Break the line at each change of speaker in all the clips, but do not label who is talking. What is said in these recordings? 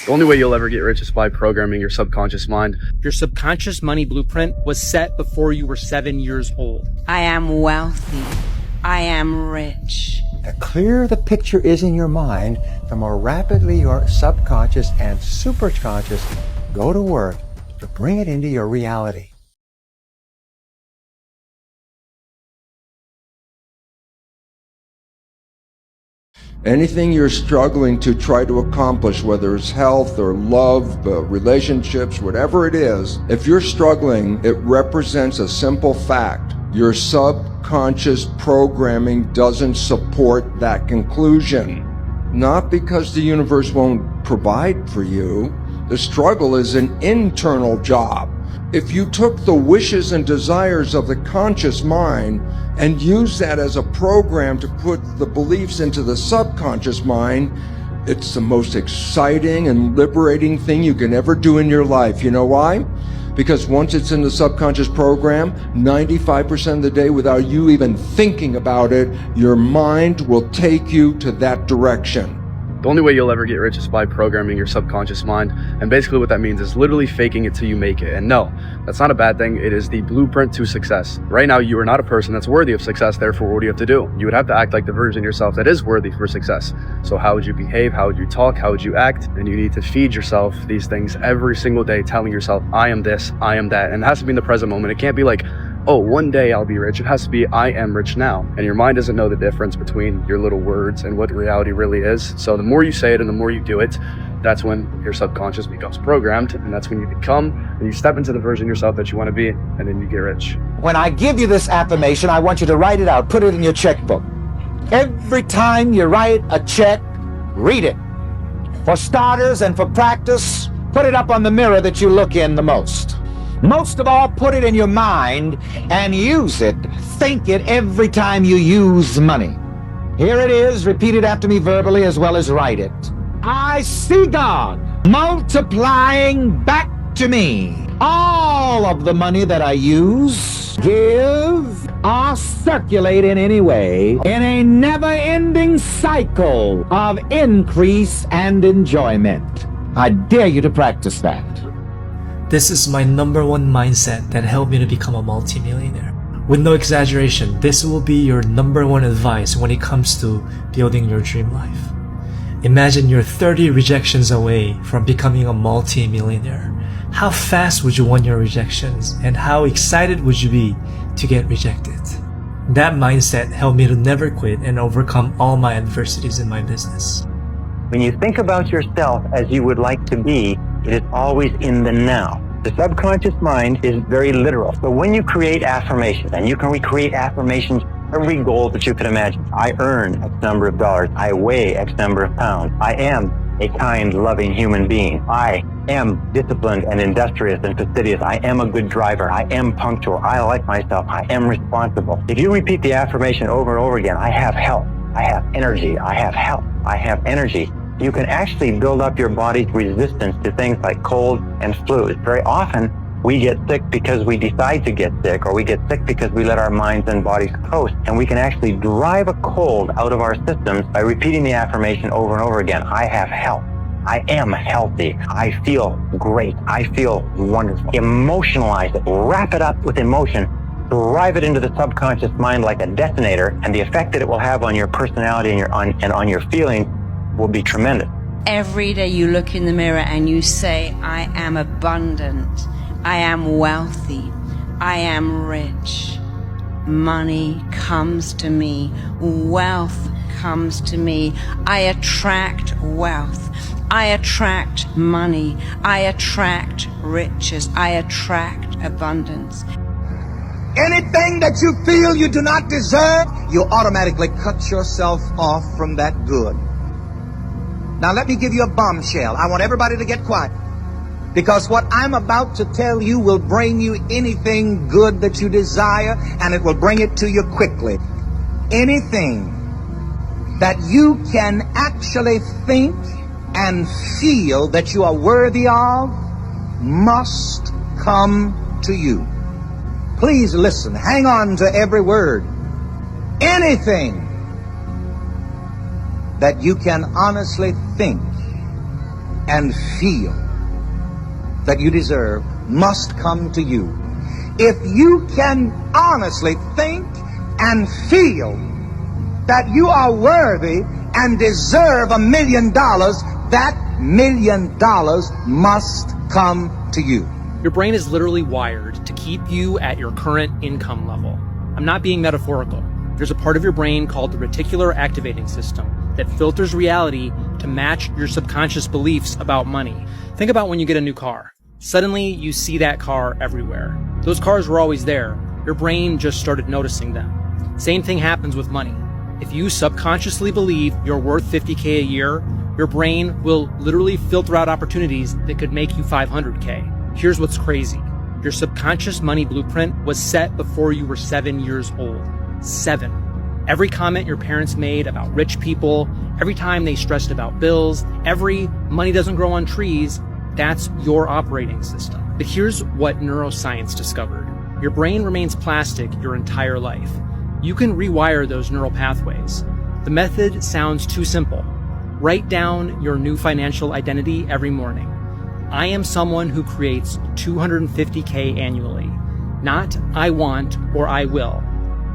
The only way you'll ever get rich is by programming your subconscious mind.
Your subconscious money blueprint was set before you were 7 years old.
I am wealthy. I am rich.
The clearer the picture is in your mind, the more rapidly your subconscious and superconscious go to work to bring it into your reality.
Anything you're struggling to try to accomplish, whether it's health or love, relationships, whatever it is, if you're struggling, it represents a simple fact. Your subconscious programming doesn't support that conclusion. Not because the universe won't provide for you. The struggle is an internal job. If you took the wishes and desires of the conscious mind and used that as a program to put the beliefs into the subconscious mind, it's the most exciting and liberating thing you can ever do in your life. You know why? Because once it's in the subconscious program, 95% of the day, without you even thinking about it, your mind will take you to that direction.
The only way you'll ever get rich is by programming your subconscious mind. And basically what that means is literally faking it till you make it. And no, that's not a bad thing. It is the blueprint to success. Right now, you are not a person that's worthy of success. Therefore, what do you have to do? You would have to act like the version of yourself that is worthy for success. So how would you behave? How would you talk? How would you act? And you need to feed yourself these things every single day, telling yourself, I am this, I am that. And it has to be in the present moment. It can't be like, oh, one day I'll be rich. It has to be, I am rich now. And your mind doesn't know the difference between your little words and what reality really is. So the more you say it and the more you do it, that's when your subconscious becomes programmed. And that's when you become and you step into the version of yourself that you want to be. And then you get rich.
When I give you this affirmation, I want you to write it out. Put it in your checkbook. Every time you write a check, read it. For starters and for practice, put it up on the mirror that you look in the most. Most of all, put it in your mind and use it. Think it every time you use money. Here it is. Repeat it after me verbally as well as write it. I see God multiplying back to me all of the money that I use, give, or circulate in any way in a never-ending cycle of increase and enjoyment. I dare you to practice that.
This is my #1 mindset that helped me to become a multimillionaire. With no exaggeration, this will be your #1 advice when it comes to building your dream life. Imagine you're 30 rejections away from becoming a multi-millionaire. How fast would you want your rejections, and how excited would you be to get rejected? That mindset helped me to never quit and overcome all my adversities in my business.
When you think about yourself as you would like to be, it is always in the now. The subconscious mind is very literal. So when you create affirmations, and you can recreate affirmations, every goal that you can imagine. I earn X number of dollars. I weigh X number of pounds. I am a kind, loving human being. I am disciplined and industrious and fastidious. I am a good driver. I am punctual. I like myself. I am responsible. If you repeat the affirmation over and over again, I have health. I have energy. I have health. I have energy. You can actually build up your body's resistance to things like cold and flus. Very often, we get sick because we decide to get sick, or we get sick because we let our minds and bodies coast. And we can actually drive a cold out of our systems by repeating the affirmation over and over again. I have health. I am healthy. I feel great. I feel wonderful. Emotionalize it. Wrap it up with emotion. Drive it into the subconscious mind like a detonator, and the effect that it will have on your personality and on your feelings will be tremendous.
Every day you look in the mirror and you say, I am abundant. I am wealthy. I am rich. Money comes to me. Wealth comes to me. I attract wealth. I attract money. I attract riches. I attract abundance.
Anything that you feel you do not deserve, you automatically cut yourself off from that good. Now let me give you a bombshell. I want everybody to get quiet, because what I'm about to tell you will bring you anything good that you desire, and it will bring it to you quickly. Anything that you can actually think and feel that you are worthy of must come to you. Please listen. Hang on to every word. Anything that you can honestly think and feel that you deserve must come to you. If you can honestly think and feel that you are worthy and deserve $1 million, that $1 million must come to you.
Your brain is literally wired to keep you at your current income level. I'm not being metaphorical. There's a part of your brain called the reticular activating system that filters reality to match your subconscious beliefs about money. Think about when you get a new car. Suddenly, you see that car everywhere. Those cars were always there. Your brain just started noticing them. Same thing happens with money. If you subconsciously believe you're worth $50K a year, your brain will literally filter out opportunities that could make you $500K. Here's what's crazy. Your subconscious money blueprint was set before you were 7 years old. 7. Every comment your parents made about rich people, every time they stressed about bills, every money doesn't grow on trees, that's your operating system. But here's what neuroscience discovered. Your brain remains plastic your entire life. You can rewire those neural pathways. The method sounds too simple. Write down your new financial identity every morning. I am someone who creates $250K annually. Not I want or I will.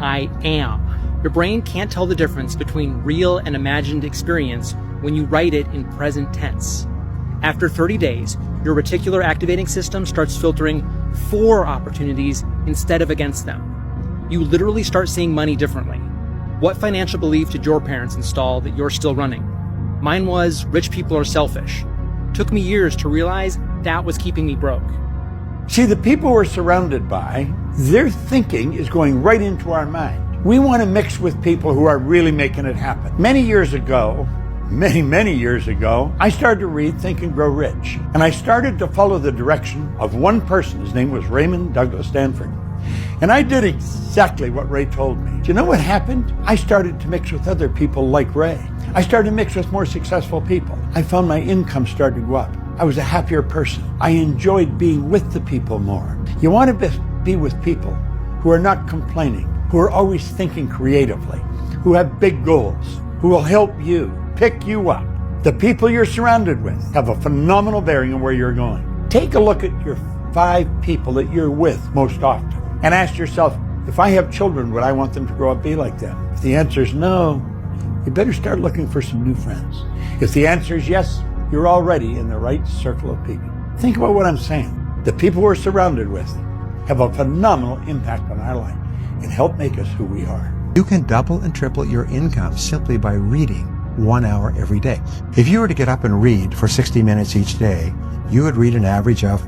I am. Your brain can't tell the difference between real and imagined experience when you write it in present tense. After 30 days, your reticular activating system starts filtering for opportunities instead of against them. You literally start seeing money differently. What financial belief did your parents install that you're still running? Mine was, rich people are selfish. Took me years to realize that was keeping me broke.
See, the people we're surrounded by, their thinking is going right into our mind. We want to mix with people who are really making it happen. Many years ago, I started to read Think and Grow Rich. And I started to follow the direction of one person. His name was Raymond Douglas Stanford. And I did exactly what Ray told me. Do you know what happened? I started to mix with other people like Ray. I started to mix with more successful people. I found my income started to go up. I was a happier person. I enjoyed being with the people more. You want to be with people who are not complaining, who are always thinking creatively, who have big goals, who will help you, pick you up. The people you're surrounded with have a phenomenal bearing on where you're going. Take a look at your 5 people that you're with most often and ask yourself, if I have children, would I want them to grow up be like them? If the answer is no, you better start looking for some new friends. If the answer is yes, you're already in the right circle of people. Think about what I'm saying. The people we're surrounded with have a phenomenal impact on our life and help make us who we are.
You can double and triple your income simply by reading 1 hour every day. If you were to get up and read for 60 minutes each day, you would read an average of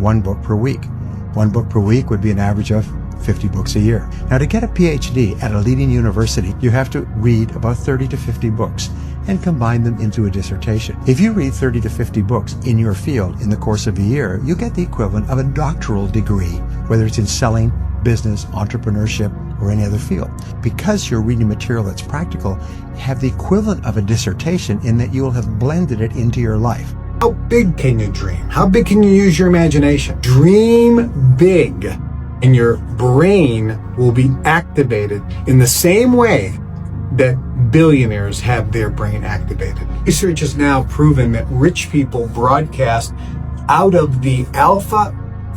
1 book per week. 1 book per week would be an average of 50 books a year. Now, to get a PhD at a leading university, you have to read about 30 to 50 books and combine them into a dissertation. If you read 30 to 50 books in your field in the course of a year, you get the equivalent of a doctoral degree, whether it's in selling, business, entrepreneurship, or any other field. Because you're reading material that's practical, you have the equivalent of a dissertation in that you will have blended it into your life.
How big can you dream? How big can you use your imagination? Dream big, and your brain will be activated in the same way that billionaires have their brain activated. Research has now proven that rich people broadcast out of the alpha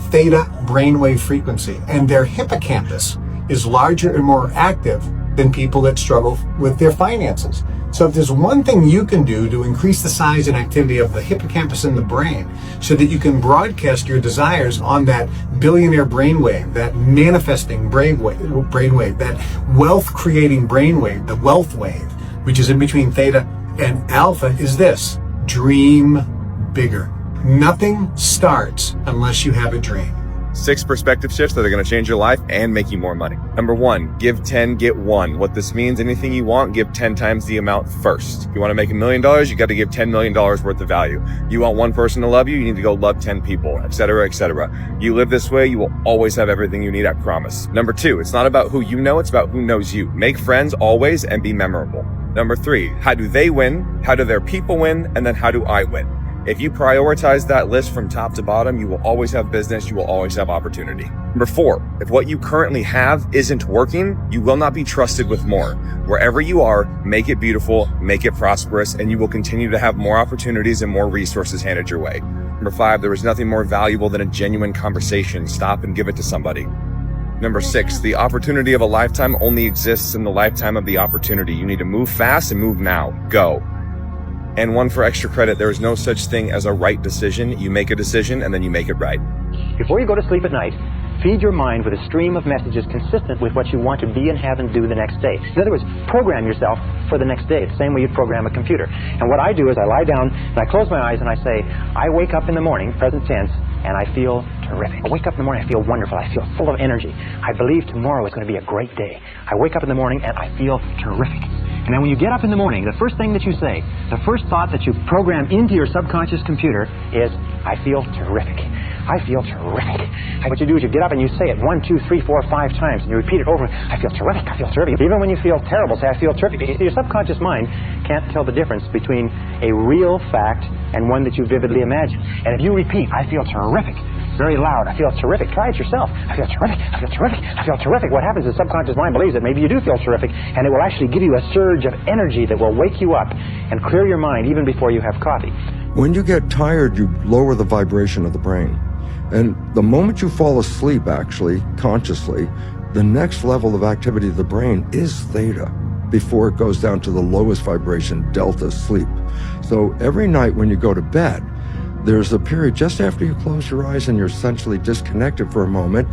theta brainwave frequency, and their hippocampus is larger and more active than people that struggle with their finances. So if there's one thing you can do to increase the size and activity of the hippocampus in the brain so that you can broadcast your desires on that billionaire brainwave, that manifesting brainwave, that wealth creating brainwave, the wealth wave, which is in between theta and alpha, is this: dream bigger. Nothing starts unless you have a dream.
6 perspective shifts that are going to change your life and make you more money. Number 1, give 10, get 1. What this means, anything you want, give 10 times the amount first. If you want to make $1 million, you got to give $10 million worth of value. You want one person to love you, you need to go love 10 people, etc., etc. You live this way, you will always have everything you need, I promise. Number 2, it's not about who you know, it's about who knows you. Make friends always and be memorable. Number 3, how do they win? How do their people win? And then how do I win? If you prioritize that list from top to bottom, you will always have business, you will always have opportunity. Number 4, if what you currently have isn't working, you will not be trusted with more. Wherever you are, make it beautiful, make it prosperous, and you will continue to have more opportunities and more resources handed your way. Number 5, there is nothing more valuable than a genuine conversation. Stop and give it to somebody. Number 6, the opportunity of a lifetime only exists in the lifetime of the opportunity. You need to move fast and move now. Go. And 1 for extra credit, there is no such thing as a right decision. You make a decision and then you make it right.
Before you go to sleep at night, feed your mind with a stream of messages consistent with what you want to be and have and do the next day. In other words, program yourself for the next day, the same way you program a computer. And what I do is I lie down and I close my eyes and I say, I wake up in the morning, present tense, and I feel terrific. I wake up in the morning, I feel wonderful. I feel full of energy. I believe tomorrow is going to be a great day. I wake up in the morning and I feel terrific. And then when you get up in the morning, the first thing that you say, the first thought that you program into your subconscious computer is, I feel terrific. I feel terrific. And what you do is you get up and you say it 1, 2, 3, 4, 5 times, and you repeat it over. I feel terrific. I feel terrific. Even when you feel terrible, say, I feel terrific. Your subconscious mind can't tell the difference between a real fact and one that you vividly imagine. And if you repeat, I feel terrific, very loud, I feel terrific, try it yourself. I feel terrific. I feel terrific. I feel terrific. What happens is the subconscious mind believes that maybe you do feel terrific, and it will actually give you a surge of energy that will wake you up and clear your mind even before you have coffee.
When you get tired, you lower the vibration of the brain. And the moment you fall asleep, actually, consciously, the next level of activity of the brain is theta before it goes down to the lowest vibration, delta, sleep. So every night when you go to bed, there's a period just after you close your eyes and you're essentially disconnected for a moment,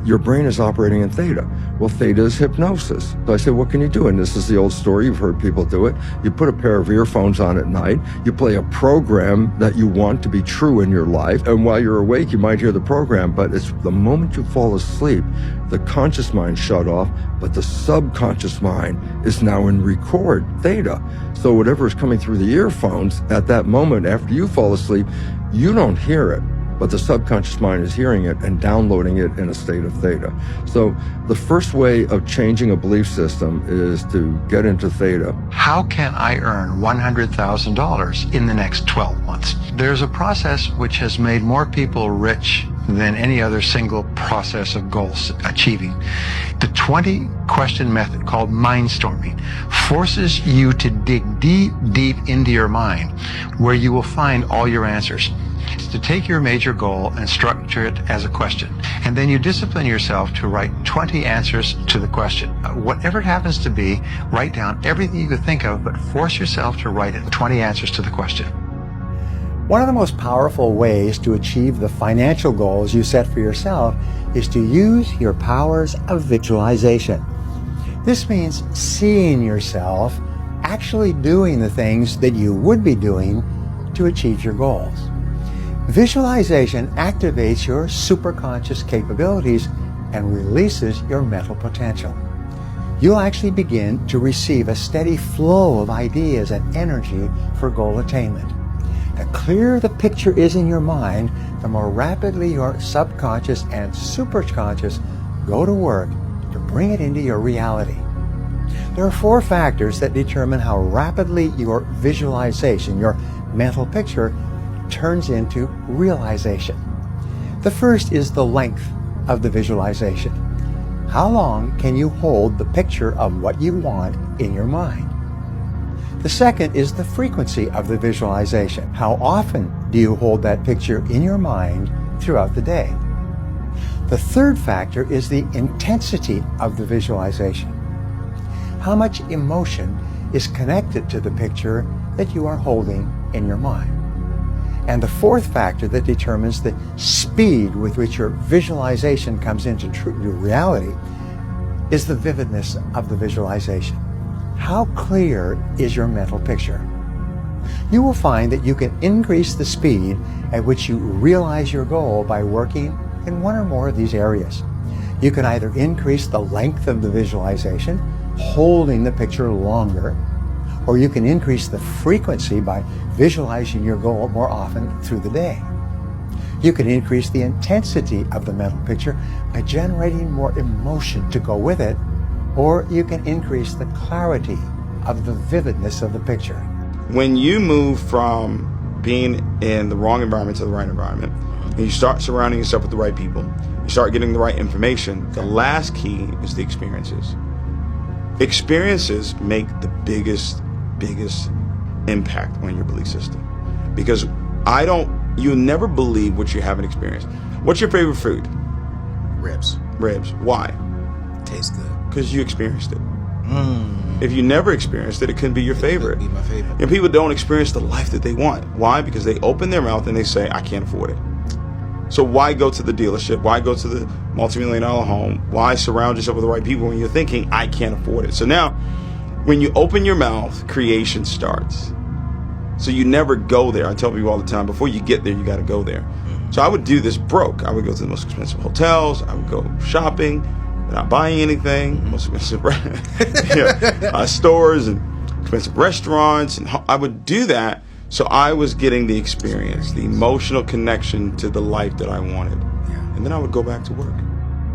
your brain is operating in theta. Well, theta is hypnosis. So I said, what can you do? And this is the old story. You've heard people do it. You put a pair of earphones on at night. You play a program that you want to be true in your life. And while you're awake, you might hear the program, but it's the moment you fall asleep, the conscious mind shut off, but the subconscious mind is now in record theta. So whatever is coming through the earphones at that moment after you fall asleep, you don't hear it, but the subconscious mind is hearing it and downloading it in a state of theta. So the first way of changing a belief system is to get into theta.
How can I earn $100,000 in the next 12 months? There's a process which has made more people rich than any other single process of goal achieving. The 20-question method called mindstorming forces you to dig deep, deep into your mind where you will find all your answers. It's to take your major goal and structure it as a question. And then you discipline yourself to write 20 answers to the question. Whatever it happens to be, write down everything you could think of, but force yourself to write 20 answers to the question.
One of the most powerful ways to achieve the financial goals you set for yourself is to use your powers of visualization. This means seeing yourself actually doing the things that you would be doing to achieve your goals. Visualization activates your superconscious capabilities and releases your mental potential. You'll actually begin to receive a steady flow of ideas and energy for goal attainment. The clearer the picture is in your mind, the more rapidly your subconscious and superconscious go to work to bring it into your reality. There are 4 factors that determine how rapidly your visualization, your mental picture, turns into realization. The first is the length of the visualization. How long can you hold the picture of what you want in your mind? The second is the frequency of the visualization. How often do you hold that picture in your mind throughout the day? The third factor is the intensity of the visualization. How much emotion is connected to the picture that you are holding in your mind? And the fourth factor that determines the speed with which your visualization comes into reality is the vividness of the visualization. How clear is your mental picture? You will find that you can increase the speed at which you realize your goal by working in one or more of these areas. You can either increase the length of the visualization, holding the picture longer, or you can increase the frequency by visualizing your goal more often through the day. You can increase the intensity of the mental picture by generating more emotion to go with it, or you can increase the clarity of the vividness of the picture.
When you move from being in the wrong environment to the right environment, and you start surrounding yourself with the right people, you start getting the right information, the last key is the experiences. Experiences make the biggest impact on your belief system. Because you'll never believe what you haven't experienced. What's your favorite food?
Ribs.
Ribs. Why?
Tastes good.
Because you experienced it. If you never experienced it, it couldn't be your favorite.
Be my favorite.
And people don't experience the life that they want. Why? Because they open their mouth and they say, I can't afford it. So why go to the dealership? Why go to the multi-million-dollar home? Why surround yourself with the right people when you're thinking, I can't afford it? So now, when you open your mouth, creation starts. So you never go there. I tell people all the time, before you get there, you got to go there. So I would do this broke. I would go to the most expensive hotels. I would go shopping, not buying anything. Most expensive stores and expensive restaurants. And I would do that. So I was getting the experience, the emotional connection to the life that I wanted. And then I would go back to work.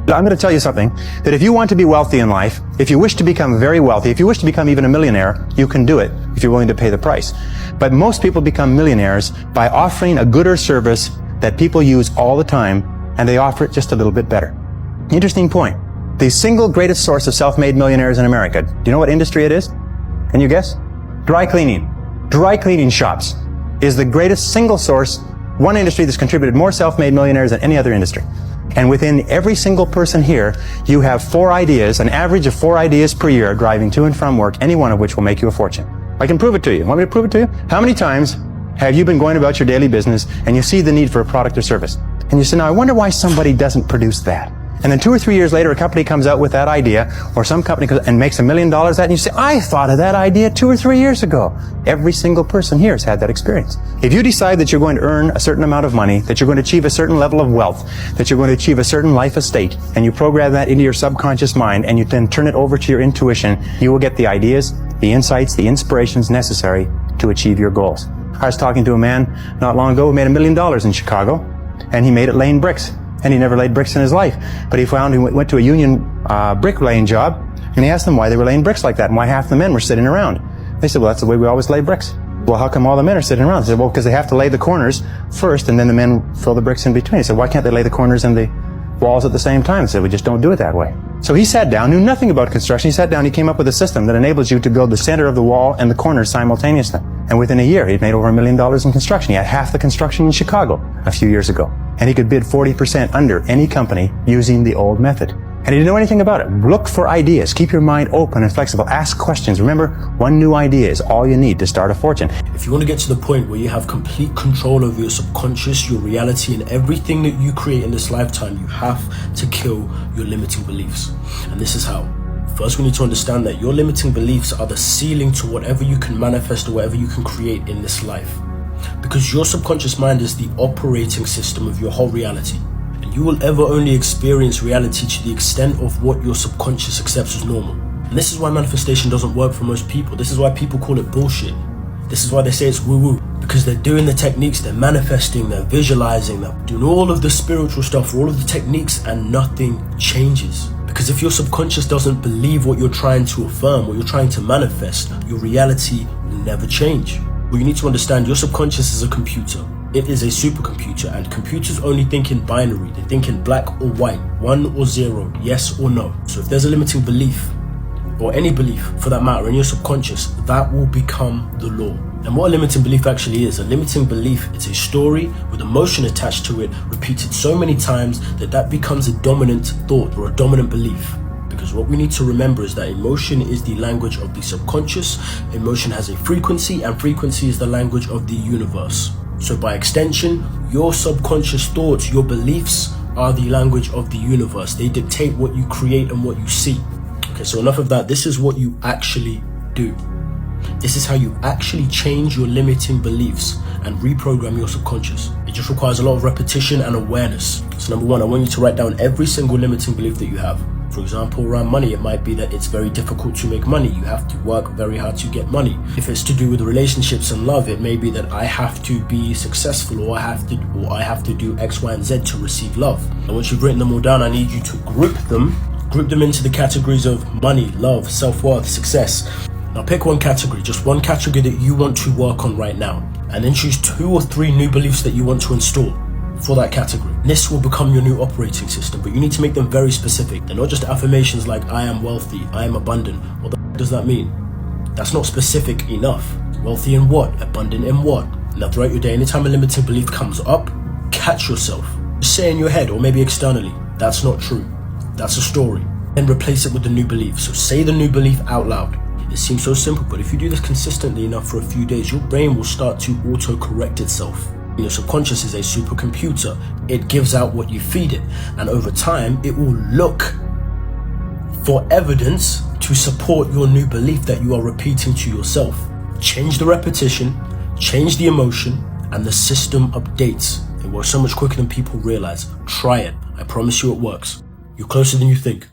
I'm going to tell you something, that if you want to be wealthy in life, if you wish to become very wealthy, if you wish to become even a millionaire, you can do it if you're willing to pay the price. But most people become millionaires by offering a good or service that people use all the time, and they offer it just a little bit better. Interesting point. The single greatest source of self-made millionaires in America, do you know what industry it is? Can you guess? Dry cleaning. Dry cleaning shops is the greatest single source, one industry that's contributed more self-made millionaires than any other industry. And within every single person here, you have 4 ideas, an average of 4 ideas per year driving to and from work, any one of which will make you a fortune. I can prove it to you. Want me to prove it to you? How many times have you been going about your daily business and you see the need for a product or service? And you say, now I wonder why somebody doesn't produce that. And then 2 or 3 years later, a company comes out with that idea, or some company comes and makes $1 million at it, and you say, I thought of that idea 2 or 3 years ago. Every single person here has had that experience. If you decide that you're going to earn a certain amount of money, that you're going to achieve a certain level of wealth, that you're going to achieve a certain life estate, and you program that into your subconscious mind, and you then turn it over to your intuition, you will get the ideas, the insights, the inspirations necessary to achieve your goals. I was talking to a man not long ago who made $1 million in Chicago, and he made it laying bricks. And he never laid bricks in his life. But he went to a union bricklaying job, and he asked them why they were laying bricks like that and why half the men were sitting around. They said, well, that's the way we always lay bricks. Well, how come all the men are sitting around? They said, well, because they have to lay the corners first, and then the men fill the bricks in between. He said, why can't they lay the corners and the walls at the same time? They said, we just don't do it that way. So he sat down, knew nothing about construction. He sat down, he came up with a system that enables you to build the center of the wall and the corners simultaneously. And within a year, he'd made over $1 million in construction. He had half the construction in Chicago a few years ago. And he could bid 40% under any company using the old method. And he didn't know anything about it. Look for ideas. Keep your mind open and flexible. Ask questions. Remember, one new idea is all you need to start a fortune.
If you want to get to the point where you have complete control over your subconscious, your reality, and everything that you create in this lifetime, you have to kill your limiting beliefs. And this is how. First, we need to understand that your limiting beliefs are the ceiling to whatever you can manifest or whatever you can create in this life. Because your subconscious mind is the operating system of your whole reality. And you will ever only experience reality to the extent of what your subconscious accepts as normal. And this is why manifestation doesn't work for most people. This is why people call it bullshit. This is why they say it's woo-woo. Because they're doing the techniques, they're manifesting, they're visualizing, they're doing all of the spiritual stuff, all of the techniques, and nothing changes. Because if your subconscious doesn't believe what you're trying to affirm, what you're trying to manifest, your reality will never change. Well, you need to understand your subconscious is a computer. It is a supercomputer, and computers only think in binary. They think in black or white, 1 or 0, yes or no. So if there's a limiting belief, or any belief for that matter in your subconscious, that will become the law. And what a limiting belief actually is, a limiting belief, it's a story with emotion attached to it, repeated so many times that that becomes a dominant thought or a dominant belief. Because what we need to remember is that emotion is the language of the subconscious, emotion has a frequency, and frequency is the language of the universe. So by extension, your subconscious thoughts, your beliefs are the language of the universe. They dictate what you create and what you see. Okay, so enough of that. This is what you actually do. This is how you actually change your limiting beliefs and reprogram your subconscious. It just requires a lot of repetition and awareness. So number one, I want you to write down every single limiting belief that you have. For example, around money, it might be that it's very difficult to make money. You have to work very hard to get money. If it's to do with relationships and love, it may be that I have to be successful, or I have to do X, Y, and Z to receive love. And once you've written them all down, I need you to group them into the categories of money, love, self-worth, success. Now pick one category, just one category that you want to work on right now. and then choose 2 or 3 new beliefs that you want to install for that category. This will become your new operating system, but you need to make them very specific. They're not just affirmations like I am wealthy, I am abundant. What the does that mean? That's not specific enough. Wealthy in what? Abundant in what? Now throughout your day, anytime a limiting belief comes up, catch yourself. Just say in your head or maybe externally, that's not true. That's a story. Then replace it with the new belief. So say the new belief out loud. It seems so simple, but if you do this consistently enough for a few days, your brain will start to auto-correct itself. Your subconscious is a supercomputer. It gives out what you feed it, and over time, it will look for evidence to support your new belief that you are repeating to yourself. Change the repetition, change the emotion, and the system updates. It works so much quicker than people realize. Try it. I promise you it works. You're closer than you think.